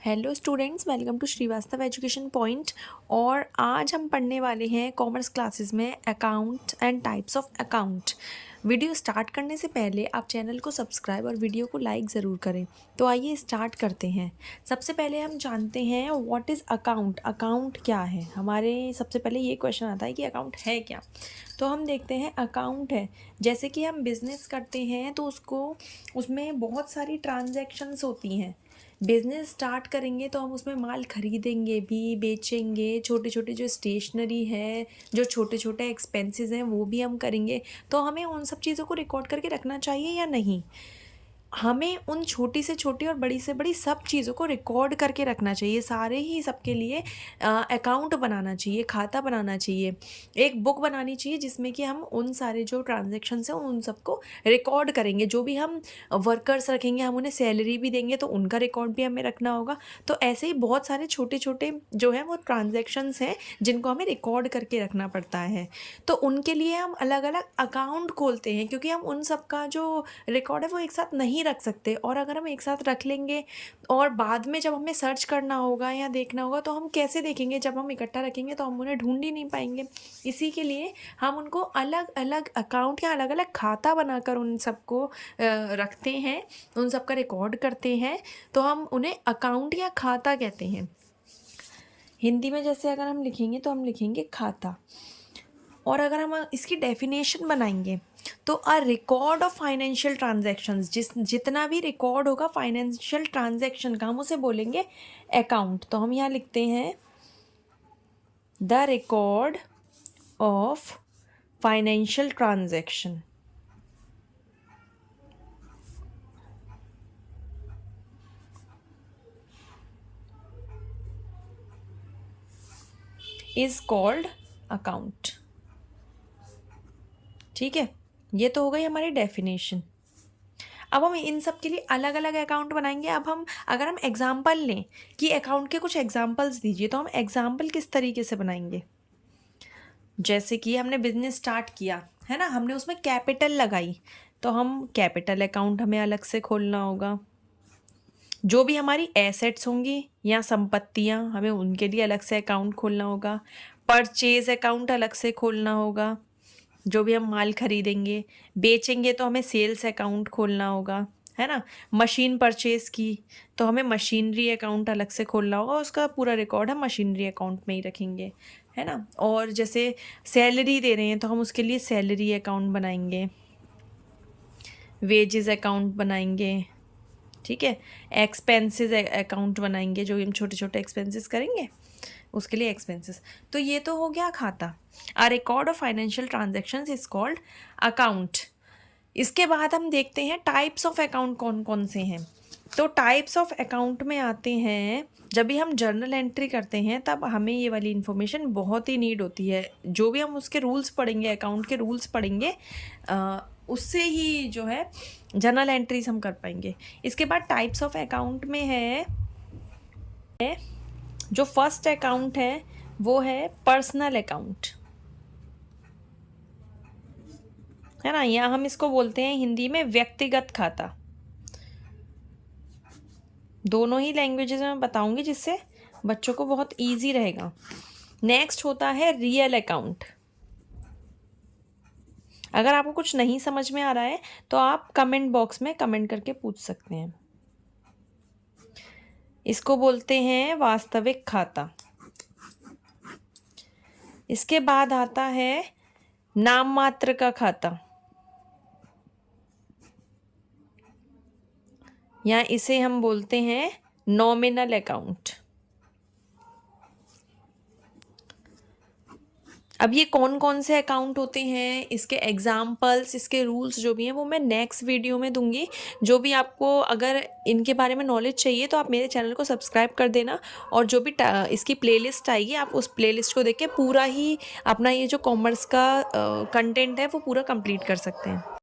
Hello students, welcome to Shrivastava education point. और आज हम पढ़ने वाले हैं कॉमर्स क्लासेस में account and types of account. Video start करने से पहले आप चैनल को सब्सक्राइब और वीडियो को लाइक ज़रूर करें। तो आइए स्टार्ट करते हैं। सबसे पहले हम जानते हैं व्हाट इज़ अकाउंट। अकाउंट क्या है? हमारे सबसे पहले ये क्वेश्चन आता है कि अकाउंट है क्या। तो हम देखते हैं अकाउंट है, जैसे कि हम बिज़नेस करते हैं तो उसमें बहुत सारी ट्रांजैक्शंस होती हैं। बिज़नेस स्टार्ट करेंगे तो हम उसमें माल खरीदेंगे भी, बेचेंगे, छोटे छोटे जो स्टेशनरी है, जो छोटे छोटे एक्सपेंसेस हैं वो भी हम करेंगे। तो हमें उन सब चीज़ों को रिकॉर्ड करके रखना चाहिए या नहीं? हमें उन छोटी से छोटी और बड़ी से बड़ी सब चीज़ों को रिकॉर्ड करके रखना चाहिए। सारे ही सबके लिए अकाउंट बनाना चाहिए, खाता बनाना चाहिए, एक बुक बनानी चाहिए जिसमें कि हम उन सारे जो ट्रांजैक्शंस हैं उन सबको रिकॉर्ड करेंगे। जो भी हम वर्कर्स रखेंगे, हम उन्हें सैलरी भी देंगे तो उनका रिकॉर्ड भी हमें रखना होगा। तो ऐसे ही बहुत सारे छोटे छोटे जो हैं वो ट्रांजैक्शंस हैं जिनको हमें रिकॉर्ड करके रखना पड़ता है। तो उनके लिए हम अलग अलग अकाउंट खोलते हैं, क्योंकि हम उन सब का जो रिकॉर्ड है वो एक साथ नहीं रख सकते। और अगर हम एक साथ रख लेंगे और बाद में जब हमें सर्च करना होगा या देखना होगा तो हम कैसे देखेंगे? जब हम इकट्ठा रखेंगे तो हम उन्हें ढूंढ ही नहीं पाएंगे। इसी के लिए हम उनको अलग अलग अकाउंट या अलग अलग खाता बनाकर उन सबको रखते हैं, उन सब का रिकॉर्ड करते हैं। तो हम उन्हें अकाउंट या खाता कहते हैं। हिंदी में जैसे अगर हम लिखेंगे तो हम लिखेंगे खाता। और अगर हम इसकी डेफिनेशन बनाएंगे तो a record of financial transactions, जितना भी रिकॉर्ड होगा फाइनेंशियल ट्रांजैक्शन का, हम उसे बोलेंगे अकाउंट। तो हम यहाँ लिखते हैं the record of financial transaction is called account. ठीक है, ये तो हो गई हमारी डेफिनेशन। अब हम इन सब के लिए अलग अलग अकाउंट बनाएंगे। अब हम अगर हम एग्जाम्पल लें कि अकाउंट के कुछ एग्जाम्पल्स दीजिए, तो हम एग्जाम्पल किस तरीके से बनाएंगे? जैसे कि हमने बिजनेस स्टार्ट किया है ना, हमने उसमें कैपिटल लगाई, तो हम कैपिटल अकाउंट हमें अलग से खोलना होगा। जो भी हमारी एसेट्स होंगी या संपत्तियां, हमें उनके लिए अलग से अकाउंट खोलना होगा। परचेज अकाउंट अलग से खोलना होगा। जो भी हम माल खरीदेंगे, बेचेंगे तो हमें सेल्स अकाउंट खोलना होगा, है ना। मशीन परचेज की तो हमें मशीनरी अकाउंट अलग से खोलना होगा, उसका पूरा रिकॉर्ड हम मशीनरी अकाउंट में ही रखेंगे, है ना। और जैसे सैलरी दे रहे हैं तो हम उसके लिए सैलरी अकाउंट बनाएंगे, वेजेस अकाउंट बनाएंगे, ठीक है। एक्सपेंसेस अकाउंट बनाएंगे, जो हम छोटे छोटे एक्सपेंसेस करेंगे उसके लिए एक्सपेंसेस। तो ये तो हो गया खाता। A record of financial transactions is called account. इसके बाद हम देखते हैं टाइप्स ऑफ अकाउंट कौन कौन से हैं। तो टाइप्स ऑफ अकाउंट में आते हैं, जब भी हम जर्नल एंट्री करते हैं तब हमें ये वाली इन्फॉर्मेशन बहुत ही नीड होती है। जो भी हम उसके रूल्स पढ़ेंगे, अकाउंट के रूल्स पढ़ेंगे, उससे ही जो है जर्नल एंट्रीज हम कर पाएंगे। इसके बाद टाइप्स ऑफ अकाउंट में है जो फर्स्ट अकाउंट है वो है पर्सनल अकाउंट, है ना। या हम इसको बोलते हैं हिंदी में व्यक्तिगत खाता। दोनों ही लैंग्वेजेस में बताऊंगी जिससे बच्चों को बहुत इजी रहेगा। नेक्स्ट होता है रियल अकाउंट। अगर आपको कुछ नहीं समझ में आ रहा है तो आप कमेंट बॉक्स में कमेंट करके पूछ सकते हैं। इसको बोलते हैं वास्तविक खाता। इसके बाद आता है नाम मात्र का खाता, या इसे हम बोलते हैं नॉमिनल अकाउंट। अब ये कौन कौन से अकाउंट होते हैं, इसके एग्जाम्पल्स, इसके रूल्स जो भी हैं वो मैं नेक्स्ट वीडियो में दूंगी। जो भी आपको अगर इनके बारे में नॉलेज चाहिए तो आप मेरे चैनल को सब्सक्राइब कर देना। और जो भी इसकी प्लेलिस्ट आएगी, आप उस प्लेलिस्ट को देख के पूरा ही अपना ये जो कॉमर्स का कंटेंट है वो पूरा कंप्लीट कर सकते हैं।